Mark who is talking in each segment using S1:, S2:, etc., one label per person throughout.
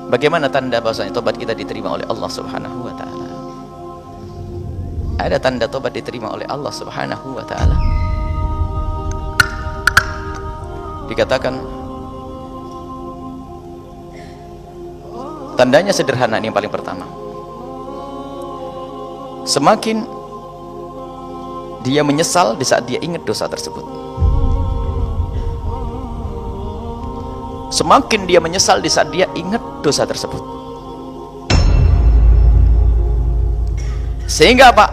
S1: Bagaimana tanda bahwasanya tobat kita diterima oleh Allah Subhanahu wa taala? Ada tanda tobat diterima oleh Allah Subhanahu wa taala. Dikatakan tandanya sederhana, ini yang paling pertama. Semakin dia menyesal di saat dia ingat dosa tersebut. Semakin dia menyesal di saat dia ingat dosa tersebut. Sehingga apa?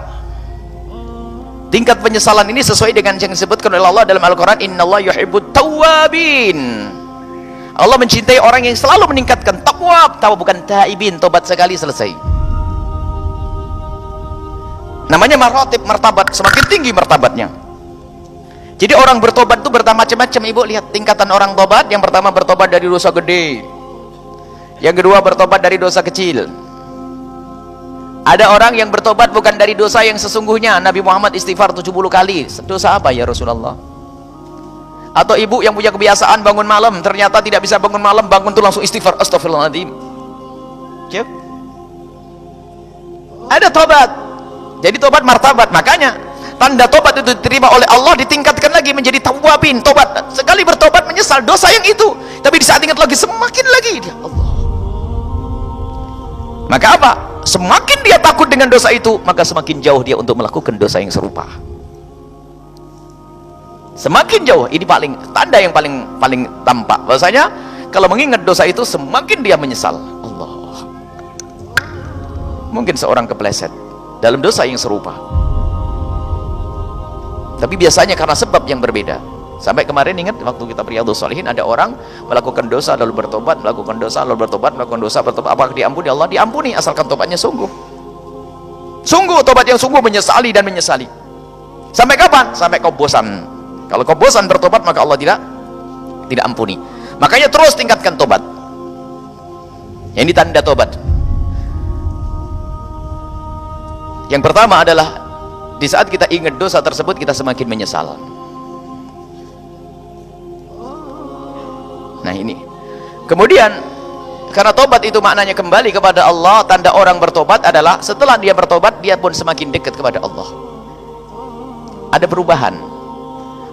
S1: Tingkat penyesalan ini sesuai dengan yang disebutkan oleh Allah dalam Al-Quran, innallaha yuhibbut tawwabin. Allah mencintai orang yang selalu meningkatkan tawab, bukan taibin, tobat sekali selesai. Namanya maratib, martabat, semakin tinggi martabatnya. Jadi orang bertobat itu bermacam-macam. Ibu lihat tingkatan orang tobat. Yang pertama bertobat dari dosa gede, yang kedua bertobat dari dosa kecil. Ada orang yang bertobat bukan dari dosa yang sesungguhnya. Nabi Muhammad istighfar 70 kali. Dosa apa ya Rasulullah? Atau ibu yang punya kebiasaan bangun malam, ternyata tidak bisa bangun malam, bangun tuh langsung istighfar, astagfirullahaladzim. Ada tobat. Jadi tobat martabat. Makanya tanda tobat itu diterima oleh Allah ditingkatkan lagi menjadi tawwabin. Tobat sekali bertobat menyesal dosa yang itu, tapi di saat ingat lagi semakin lagi dia Allah. Maka apa? Semakin dia takut dengan dosa itu, maka semakin jauh dia untuk melakukan dosa yang serupa. Semakin jauh. Ini tanda yang paling tampak bahwasanya kalau mengingat dosa itu semakin dia menyesal. Allah. Mungkin seorang kepleset dalam dosa yang serupa, tapi biasanya karena sebab yang berbeda. Sampai kemarin ingat waktu kita Riyadhus Shalihin, ada orang melakukan dosa lalu bertobat, melakukan dosa lalu bertobat, melakukan dosa bertobat. Apakah diampuni? Allah diampuni asalkan tobatnya sungguh. Sungguh, tobat yang sungguh, menyesali dan menyesali. Sampai kapan? Sampai kau bosan. Kalau kau bosan bertobat, maka Allah tidak ampuni. Makanya terus tingkatkan tobat. Ini tanda tobat. Yang pertama adalah di saat kita ingat dosa tersebut, kita semakin menyesal. Nah ini. Kemudian karena tobat itu maknanya kembali kepada Allah, tanda orang bertobat adalah setelah dia bertobat, dia pun semakin dekat kepada Allah. Ada perubahan.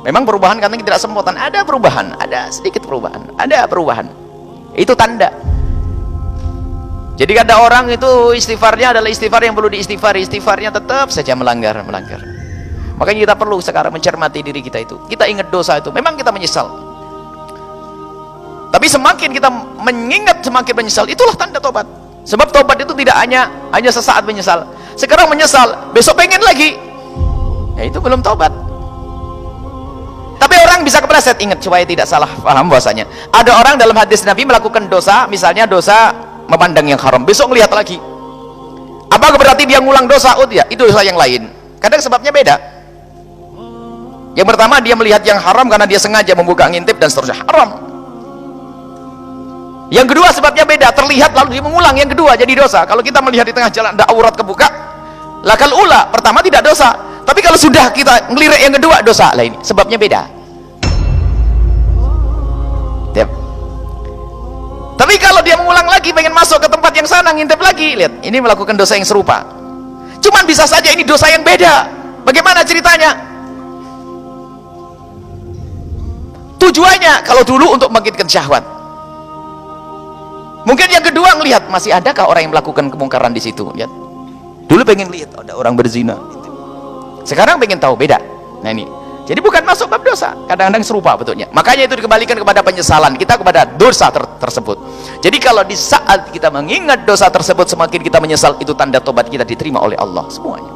S1: Memang perubahan katanya tidak sempurna, ada perubahan, ada sedikit perubahan, ada perubahan. Itu tanda. Jadi ada orang itu istighfarnya adalah istighfar yang perlu diistighfari, istighfarnya tetap saja melanggar. Makanya kita perlu sekarang mencermati diri kita itu. Kita ingat dosa itu, memang kita menyesal. Tapi semakin kita mengingat, semakin menyesal. Itulah tanda tobat. Sebab tobat itu tidak hanya sesaat menyesal. Sekarang menyesal, besok pengen lagi. Ya itu belum tobat. Tapi orang bisa kepleset. Ingat supaya tidak salah paham bahwasanya ada orang dalam hadis Nabi melakukan dosa, misalnya dosa memandang yang haram, besok melihat lagi. Apa berarti dia ngulang dosa? Oh tidak, itu dosa yang lain. Kadang sebabnya beda. Yang pertama dia melihat yang haram karena dia sengaja membuka ngintip dan seterusnya, haram. Yang kedua sebabnya beda, terlihat lalu dia mengulang yang kedua jadi dosa. Kalau kita melihat di tengah jalan ada aurat kebuka, lakal ula, pertama tidak dosa. Tapi kalau sudah kita ngelirik yang kedua, dosa lah. Ini sebabnya beda. Tiap. Tapi kalau dia mengulang lagi, pengen masuk ke tempat yang sana, ngintip lagi, lihat, ini melakukan dosa yang serupa. Cuman bisa saja ini dosa yang beda. Bagaimana ceritanya? Tujuannya kalau dulu untuk membangkitkan syahwat. Mungkin yang kedua ngelihat masih adakah orang yang melakukan kemungkaran di situ. Lihat. Dulu pengen lihat ada orang berzina. Sekarang pengen tahu, beda. Nah ini. Jadi bukan masuk bab dosa, kadang-kadang serupa betulnya. Makanya itu dikembalikan kepada penyesalan kita kepada dosa tersebut. Jadi kalau di saat kita mengingat dosa tersebut semakin kita menyesal, itu tanda tobat kita diterima oleh Allah semuanya.